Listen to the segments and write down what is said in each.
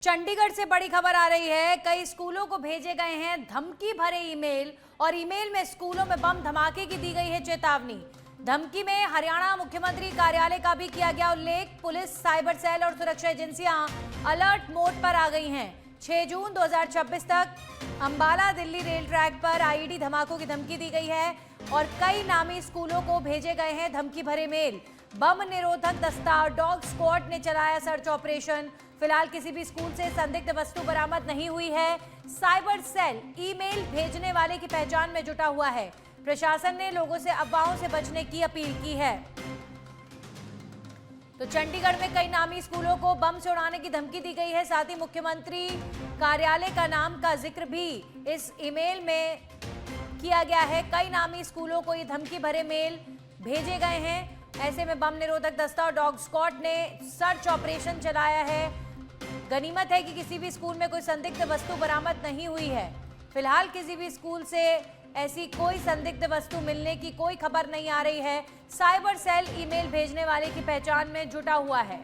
चंडीगढ़ से बड़ी खबर आ रही है। कई स्कूलों को भेजे गए हैं धमकी भरे ईमेल और ईमेल में स्कूलों में बम धमाके की दी गई है चेतावनी। धमकी में हरियाणा मुख्यमंत्री कार्यालय का भी किया गया उल्लेख। पुलिस, साइबर सेल और सुरक्षा एजेंसियां अलर्ट मोड पर आ गई हैं। 6 जून 2026 तक अंबाला दिल्ली रेल ट्रैक पर आईईडी धमाकों की धमकी दी गई है और कई नामी स्कूलों को भेजे गए हैं धमकी भरे मेल। बम निरोधक दस्ता डॉग स्क्वाड ने चलाया सर्च ऑपरेशन। फिलहाल किसी भी स्कूल से संदिग्ध वस्तु बरामद नहीं हुई है। साइबर सेल ईमेल भेजने वाले की पहचान में जुटा हुआ है। प्रशासन ने लोगों से अफवाहों से बचने की अपील की है। तो चंडीगढ़ में कई नामी स्कूलों को बम से उड़ाने की धमकी दी गई है। साथ ही मुख्यमंत्री कार्यालय का नाम का जिक्र भी इस ईमेल में किया गया है। कई नामी स्कूलों को ये धमकी भरे मेल भेजे गए हैं। ऐसे में बम निरोधक दस्ता और डॉग स्क्वाड ने सर्च ऑपरेशन चलाया है। गनीमत है कि किसी भी स्कूल में कोई संदिग्ध वस्तु बरामद नहीं हुई है। फिलहाल किसी भी स्कूल से ऐसी कोई संदिग्ध वस्तु मिलने की कोई खबर नहीं आ रही है। साइबर सेल ईमेल भेजने वाले की पहचान में जुटा हुआ है।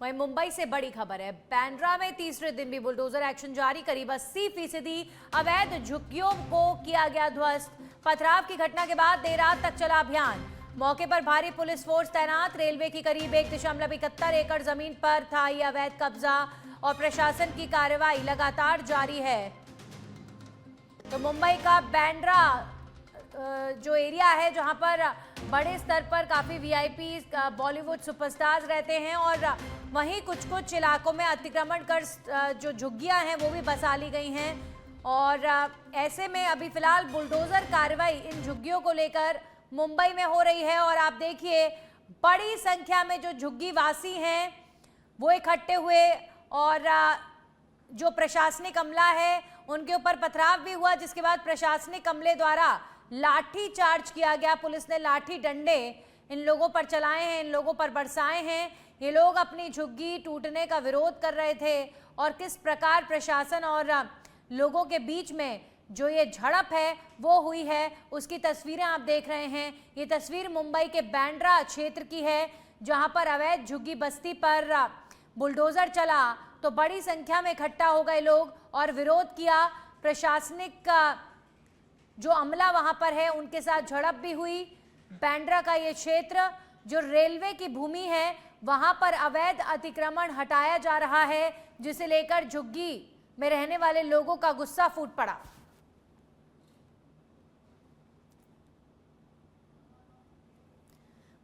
वहीं मुंबई से बड़ी खबर है। बांद्रा में तीसरे दिन भी बुलडोजर एक्शन जारी। करीब 80% अवैध झुग्गियों को किया गया ध्वस्त। पथराव की घटना के बाद देर रात तक चला अभियान। मौके पर भारी पुलिस फोर्स तैनात। रेलवे की करीब 1.71 एकड़ जमीन पर था यह अवैध कब्जा और प्रशासन की कार्रवाई लगातार जारी है। तो मुंबई का बांद्रा जो एरिया है जहां पर बड़े स्तर पर काफी वीआईपी बॉलीवुड सुपरस्टार्स रहते हैं और वहीं कुछ इलाकों में अतिक्रमण कर जो झुग्गियां हैं वो भी बसा ली गई हैं और ऐसे में अभी फिलहाल बुलडोजर कार्रवाई इन झुग्गियों को लेकर मुंबई में हो रही है। और आप देखिए बड़ी संख्या में जो झुग्गी वासी हैं वो इकट्ठे हुए और जो प्रशासनिक अमला है उनके ऊपर पथराव भी हुआ, जिसके बाद प्रशासनिक अमले द्वारा लाठी चार्ज किया गया। पुलिस ने लाठी डंडे इन लोगों पर चलाए हैं, इन लोगों पर बरसाए हैं। ये लोग अपनी झुग्गी टूटने का विरोध कर रहे थे और किस प्रकार प्रशासन और लोगों के बीच में जो ये झड़प है वो हुई है उसकी तस्वीरें आप देख रहे हैं। ये तस्वीर मुंबई के बांद्रा क्षेत्र की है जहां पर अवैध झुग्गी बस्ती पर बुलडोजर चला तो बड़ी संख्या में इकट्ठा हो गए लोग और विरोध किया। प्रशासनिक का जो अमला वहां पर है उनके साथ झड़प भी हुई। बांद्रा का ये क्षेत्र जो रेलवे की भूमि है वहां पर अवैध अतिक्रमण हटाया जा रहा है, जिसे लेकर झुग्गी में रहने वाले लोगों का गुस्सा फूट पड़ा।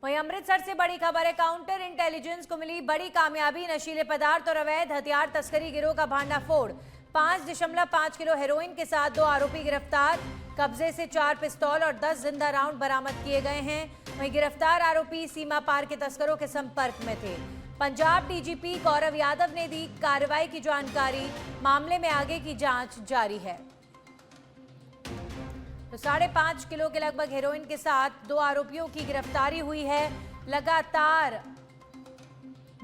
वहीं अमृतसर से बड़ी खबर है। काउंटर इंटेलिजेंस को मिली बड़ी कामयाबी। नशीले पदार्थ और अवैध हथियार तस्करी गिरोह का भांडाफोड़। 5.5 किलो हेरोइन के साथ 2 आरोपी गिरफ्तार। कब्जे से 4 पिस्तौल और 10 जिंदा राउंड बरामद किए गए हैं। वहीं गिरफ्तार आरोपी सीमा पार के तस्करों के संपर्क में थे। पंजाब डीजीपी गौरव यादव ने दी कार्रवाई की जानकारी। मामले में आगे की जांच जारी है। तो 5.5 किलो के लगभग हेरोइन के साथ 2 आरोपियों की गिरफ्तारी हुई है। लगातार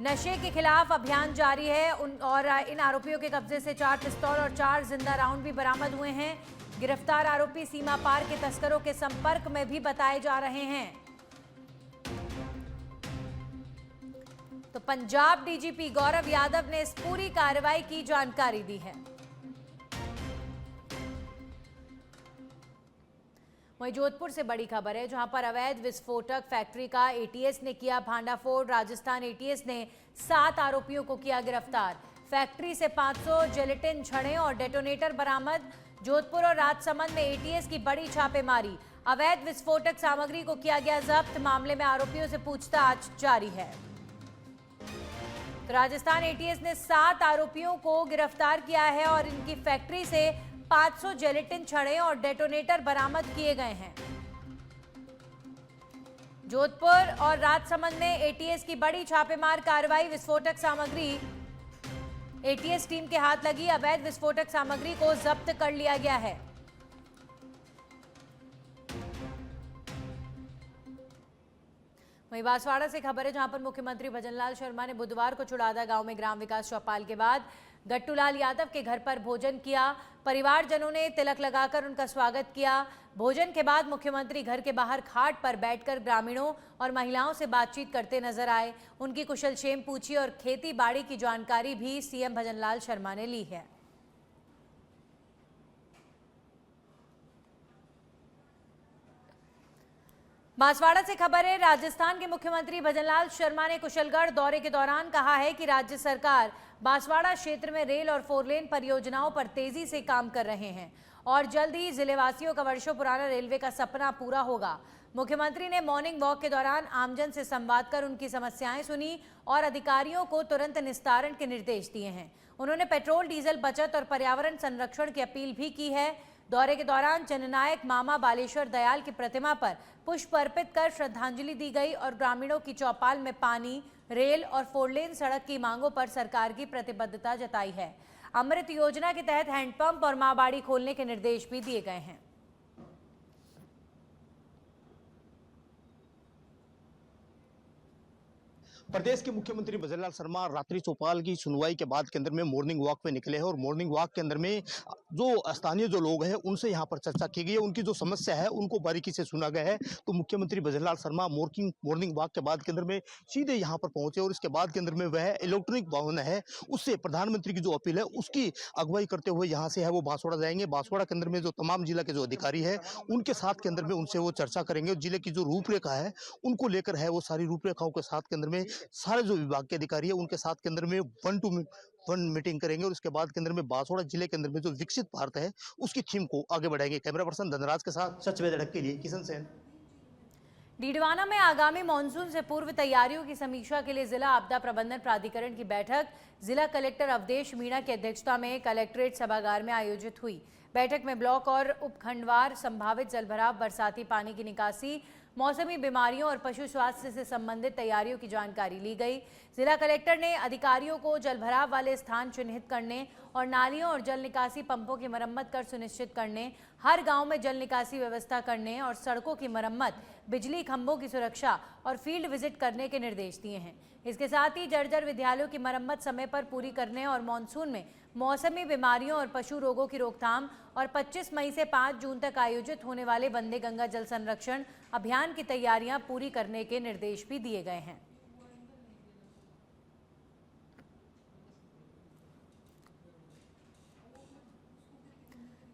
नशे के खिलाफ अभियान जारी है और इन आरोपियों के कब्जे से 4 पिस्तौल और 4 जिंदा राउंड भी बरामद हुए हैं। गिरफ्तार आरोपी सीमा पार के तस्करों के संपर्क में भी बताए जा रहे हैं। तो पंजाब डीजीपी गौरव यादव ने इस पूरी कार्रवाई की जानकारी दी है। वहीं जोधपुर से बड़ी खबर है जहां पर अवैध विस्फोटक फैक्ट्री का एटीएस ने किया भांडाफोड़। राजस्थान एटीएस ने 7 आरोपियों को किया गिरफ्तार। फैक्ट्री से 500 जिलेटिन छड़ें और डेटोनेटर बरामद। जोधपुर और राजसमंद में एटीएस की बड़ी छापेमारी। अवैध विस्फोटक सामग्री को किया गया जब्त। मामले में आरोपियों से पूछताछ जारी है। तो राजस्थान एटीएस ने 7 आरोपियों को गिरफ्तार किया है और इनकी फैक्ट्री से 500 जिलेटिन छड़ें और डेटोनेटर बरामद किए गए हैं। जोधपुर और राजसमंद में एटीएस की बड़ी छापेमार कार्रवाई। विस्फोटक सामग्री एटीएस टीम के हाथ लगी। अवैध विस्फोटक सामग्री को जब्त कर लिया गया है। वहीं बांसवाड़ा से खबर है, जहां पर मुख्यमंत्री भजनलाल शर्मा ने बुधवार को चुड़ादा गांव में ग्राम विकास चौपाल के बाद गट्टूलाल यादव के घर पर भोजन किया। परिवारजनों ने तिलक लगाकर उनका स्वागत किया। भोजन के बाद मुख्यमंत्री घर के बाहर खाट पर बैठकर ग्रामीणों और महिलाओं से बातचीत करते नजर आए। उनकी कुशलक्षेम पूछी और खेती बाड़ी की जानकारी भी सीएम भजनलाल शर्मा ने ली है। बांसवाड़ा से खबर है, राजस्थान के मुख्यमंत्री भजनलाल शर्मा ने कुशलगढ़ दौरे के दौरान कहा है कि राज्य सरकार बांसवाड़ा क्षेत्र में रेल और 4 लेन परियोजनाओं पर तेजी से काम कर रहे हैं और जल्द ही जिलेवासियों का वर्षों पुराना रेलवे का सपना पूरा होगा। मुख्यमंत्री ने मॉर्निंग वॉक के दौरान आमजन से संवाद कर उनकी समस्याएं सुनी और अधिकारियों को तुरंत निस्तारण के निर्देश दिए हैं। उन्होंने पेट्रोल डीजल बचत और पर्यावरण संरक्षण की अपील भी की है। दौरे के दौरान जननायक मामा बालेश्वर दयाल की प्रतिमा पर पुष्प अर्पित कर श्रद्धांजलि दी गई और ग्रामीणों की चौपाल में पानी, रेल और 4 लेन सड़क की मांगों पर सरकार की प्रतिबद्धता जताई है। अमृत योजना के तहत हैंडपंप और माँ बाड़ी खोलने के निर्देश भी दिए गए हैं। प्रदेश के मुख्यमंत्री भजनलाल शर्मा रात्रि चौपाल की सुनवाई के बाद के अंदर में मॉर्निंग वॉक पे निकले हैं और मॉर्निंग वॉक के अंदर में जो स्थानीय जो लोग हैं उनसे यहाँ पर चर्चा की गई है, उनकी जो समस्या है उनको बारीकी से सुना गया है। तो मुख्यमंत्री भजनलाल शर्मा मॉर्निंग वॉक के बाद के अंदर में सीधे यहाँ पर पहुंचे और इसके बाद के अंदर में वह इलेक्ट्रॉनिक वाहन है उससे प्रधानमंत्री की जो अपील है उसकी अगुवाई करते हुए यहाँ से है वो बांसवाड़ा जाएंगे। बांसवाड़ा के अंदर में जो तमाम जिला के जो अधिकारी है उनके साथ के अंदर में उनसे वो चर्चा करेंगे और जिले की जो रूपरेखा है उनको लेकर है वो सारी रूपरेखाओं के साथ के अंदर में सारे जो विभाग के अधिकारी है उनके साथ के अंदर में 1-to-1 मीटिंग करेंगे और उसके बाद के अंदर में बांसवाड़ा जिले के अंदर में जो विकसित भारत है उसकी थीम को आगे बढ़ाएंगे। कैमरा पर्सन धनराज के साथ सच धड़क के लिए किशन सेन। डीडवाना में आगामी मानसून से पूर्व तैयारियों की समीक्षा के लिए जिला आपदा प्रबंधन प्राधिकरण की बैठक जिला कलेक्टर अवधेश मीणा की अध्यक्षता में कलेक्ट्रेट सभागार में आयोजित हुई। बैठक में ब्लॉक और उपखंडवार संभावित जलभराव, बरसाती पानी की निकासी, मौसमी बीमारियों और पशु स्वास्थ्य से संबंधित तैयारियों की जानकारी ली गई। जिला कलेक्टर ने अधिकारियों को जलभराव वाले स्थान चिन्हित करने और नालियों और जल निकासी पंपों की मरम्मत कर सुनिश्चित करने, हर गांव में जल निकासी व्यवस्था करने और सड़कों की मरम्मत, बिजली खंभों की सुरक्षा और फील्ड विजिट करने के निर्देश दिए हैं। इसके साथ ही जर्जर विद्यालयों की मरम्मत समय पर पूरी करने और मानसून में मौसमी बीमारियों और पशु रोगों की रोकथाम और 25 मई से 5 जून तक आयोजित होने वाले वंदे गंगा जल संरक्षण अभियान की तैयारियां पूरी करने के निर्देश भी दिए गए हैं।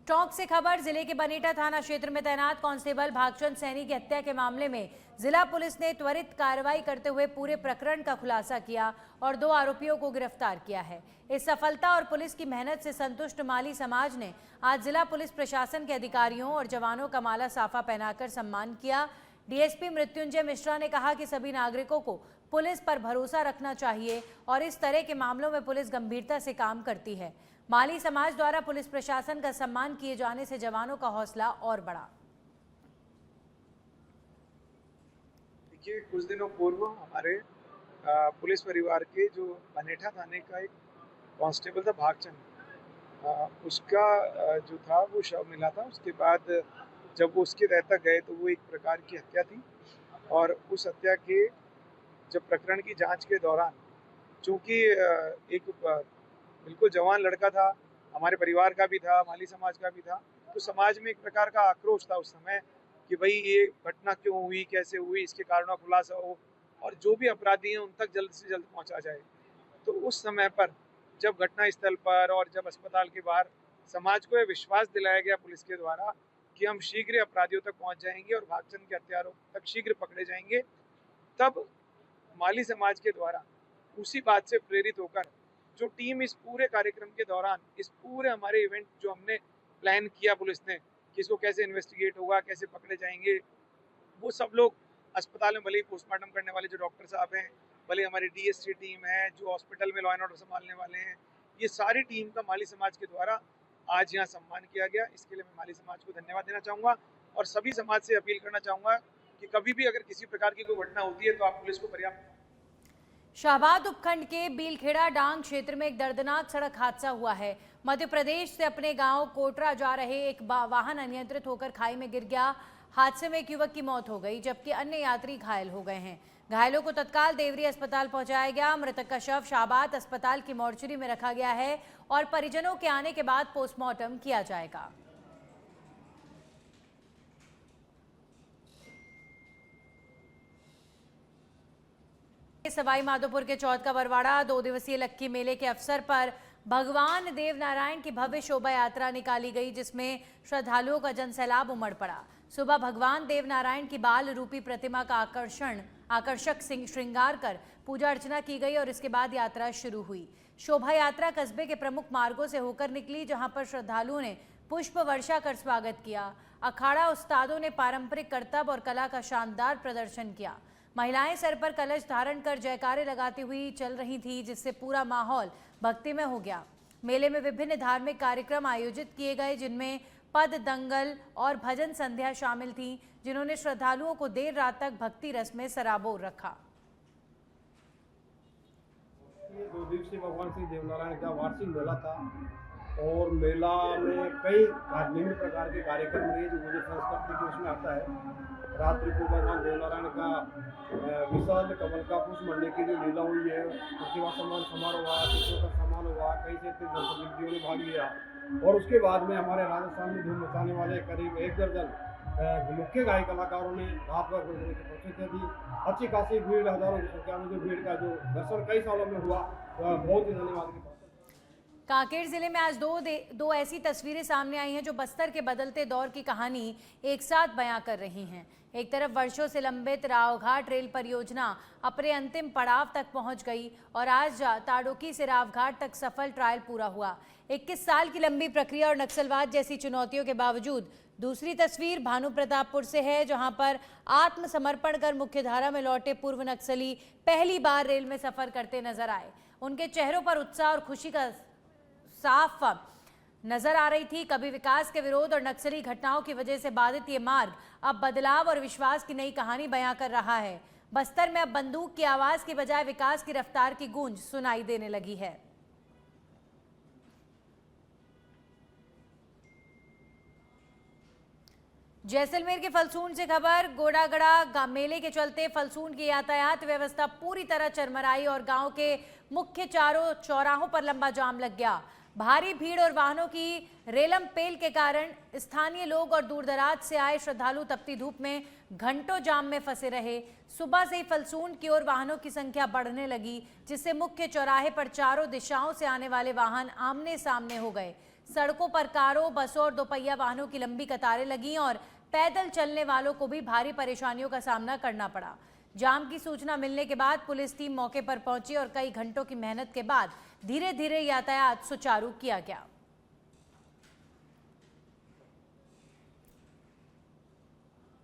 टोंक से खबर, जिले के बनेटा थाना क्षेत्र में तैनात कांस्टेबल भागचंद सैनी की हत्या के मामले में जिला पुलिस ने त्वरित कार्रवाई करते हुए पूरे प्रकरण का खुलासा किया और 2 आरोपियों को गिरफ्तार किया है। इस सफलता और पुलिस की मेहनत से संतुष्ट माली समाज ने आज जिला पुलिस प्रशासन के अधिकारियों और जवानों का माला साफा पहनाकर सम्मान किया। डीएसपी मृत्युंजय मिश्रा ने कहा कि सभी नागरिकों को पुलिस पर भरोसा रखना चाहिए और इस तरह के मामलों में पुलिस गंभीरता से काम करती है। माली समाज द्वारा पुलिस प्रशासन का सम्मान किए जाने से जवानों का हौसला और बढ़ा। देखिए, कुछ दिनों पूर्व हमारे पुलिस परिवार के जो बनेठा थाने का एक कांस्टेबल था भागचंद, उसका जो था वो शव मिला था। उसके बाद जब वो उसके तह तक गए तो वो एक प्रकार की हत्या थी और उस हत्या के जब प्रकरण की जांच के दौरान चूंकि एक बिल्कुल जवान लड़का था, हमारे परिवार का भी था, माली समाज का भी था, तो समाज में एक प्रकार का आक्रोश था उस समय कि भाई ये घटना क्यों हुई, कैसे हुई, इसके कारणों का खुलासा हो और जो भी अपराधी हैं उन तक जल्द से जल्द पहुंचा जाए। तो उस समय पर जब घटना स्थल पर और जब अस्पताल के बाहर समाज को यह विश्वास दिलाया गया पुलिस के द्वारा कि हम शीघ्र अपराधियों तक पहुंच जाएंगे और भागचंद के हत्यारों तक शीघ्र पकड़े जाएंगे, तब माली समाज के द्वारा उसी बात से प्रेरित होकर जो टीम इस पूरे कार्यक्रम के दौरान, इस पूरे हमारे इवेंट जो हमने प्लान किया पुलिस ने कि इसको कैसे इन्वेस्टिगेट होगा, कैसे पकड़े जाएंगे, वो सब लोग अस्पताल में भले ही पोस्टमार्टम करने वाले जो डॉक्टर साहब हैं, भले हमारी डीएससी टीम है, जो हॉस्पिटल में लॉ एंड ऑर्डर संभालने वाले हैं, ये सारी टीम का माली समाज के द्वारा आज यहाँ सम्मान किया गया। इसके लिए मैं माली समाज को धन्यवाद देना चाहूँगा और सभी समाज से अपील करना चाहूँगा कि कभी भी अगर किसी प्रकार की कोई घटना होती है तो आप पुलिस को पर्याप्त। शाहबाद उपखंड के बीलखेड़ा डांग क्षेत्र में एक दर्दनाक सड़क हादसा हुआ है। मध्य प्रदेश से अपने गांव कोटरा जा रहे एक वाहन अनियंत्रित होकर खाई में गिर गया। हादसे में एक युवक की मौत हो गई जबकि अन्य यात्री घायल हो गए हैं। घायलों को तत्काल देवरी अस्पताल पहुंचाया गया। मृतक का शव शाबाद अस्पताल की मोर्चरी में रखा गया है और परिजनों के आने के बाद पोस्टमार्टम किया जाएगा। सवाई माधोपुर के चौथ का बरवाड़ा 2 दिवसीय लक्की मेले के अवसर पर भगवान देव नारायण की भव्य शोभा यात्रा निकाली गई, जिसमें श्रद्धालुओं का जनसैलाब उमड़ पड़ा। सुबह भगवान देव नारायण की बाल रूपी प्रतिमा का आकर्षक श्रृंगार कर पूजा अर्चना की गई और इसके बाद यात्रा शुरू हुई। शोभा यात्रा कस्बे के प्रमुख मार्गों से होकर निकली, जहां पर श्रद्धालुओं ने पुष्प वर्षा कर स्वागत किया। अखाड़ा उस्तादों ने पारंपरिक करतब और कला का शानदार प्रदर्शन किया। महिलाएं सर पर कलश धारण कर जयकारे लगाती हुई चल रही थी, जिससे पूरा माहौल भक्तिमय हो गया। मेले में विभिन्न धार्मिक कार्यक्रम आयोजित किए गए, जिनमें पद दंगल और भजन संध्या शामिल थी, जिन्होंने श्रद्धालुओं को देर रात तक भक्ति रस में सराबोर रखा। 2 दिवसीय भगवान श्री देवनारायण का वार्षिक मेला था और मेला में कई विभिन्न प्रकार के कार्यक्रम रहे जो मुझे संस्कृति के उसमें आता है। रात्रि को भगवान देवनारायण का विशाल कमल का पुष्प मरने की जो लीला हुई है, उसके बाद समारोह हुआ, शिष्यों का सम्मान हुआ, कई से जनप्रतिनिधियों ने भाग लिया और उसके बाद में हमारे राजस्थान में धूम मचाने वाले करीब 1 दर्जन मुख्य गायक कलाकारों ने रात भर गुजरने की प्रस्तुतियाँ दी। अच्छी खासी भीड़, हजारों की संख्या में जो भीड़ का जो दर्शन कई सालों में हुआ, बहुत ही धन्यवाद की बात। कांकेर जिले में आज दो ऐसी तस्वीरें सामने आई हैं जो बस्तर के बदलते दौर की कहानी एक साथ बयां कर रही हैं। एक तरफ वर्षों से लंबित रावघाट रेल परियोजना अपने अंतिम पड़ाव तक पहुंच गई और आज ताड़ोकी से रावघाट तक सफल ट्रायल पूरा हुआ। 21 साल की लंबी प्रक्रिया और नक्सलवाद जैसी चुनौतियों के बावजूद दूसरी तस्वीर भानु प्रतापपुर से है, जहां पर आत्मसमर्पण कर मुख्यधारा में लौटे पूर्व नक्सली पहली बार रेल में सफर करते नजर आए। उनके चेहरों पर उत्साह और खुशी का साफ नजर आ रही थी। कभी विकास के विरोध और नक्सली घटनाओं की वजह से बाधित ये मार्ग अब बदलाव और विश्वास की नई कहानी बयां कर रहा है। बस्तर में अब बंदूक की आवाज की बजाय विकास की रफ्तार की गूंज सुनाई देने लगी है। जैसलमेर के फलसून से खबर, गोडागड़ा मेले के चलते फलसून की यातायात व्यवस्था पूरी तरह चरमराई और गांव के मुख्य चारों चौराहों पर लंबा जाम लग गया। भारी भीड़ और वाहनों की रेलम पेल के कारण स्थानीय लोग और दूरदराज से आए श्रद्धालु तपती धूप में घंटों जाम में फंसे रहे। सुबह से ही फलसून की ओर वाहनों की संख्या बढ़ने लगी, जिससे मुख्य चौराहे पर चारों दिशाओं से आने वाले वाहन आमने सामने हो गए। सड़कों पर कारों, बसों और दोपहिया वाहनों की लंबी कतारें लगी और पैदल चलने वालों को भी भारी परेशानियों का सामना करना पड़ा। जाम की सूचना मिलने के बाद पुलिस टीम मौके पर पहुंची और कई घंटों की मेहनत के बाद धीरे धीरे यातायात सुचारू किया गया।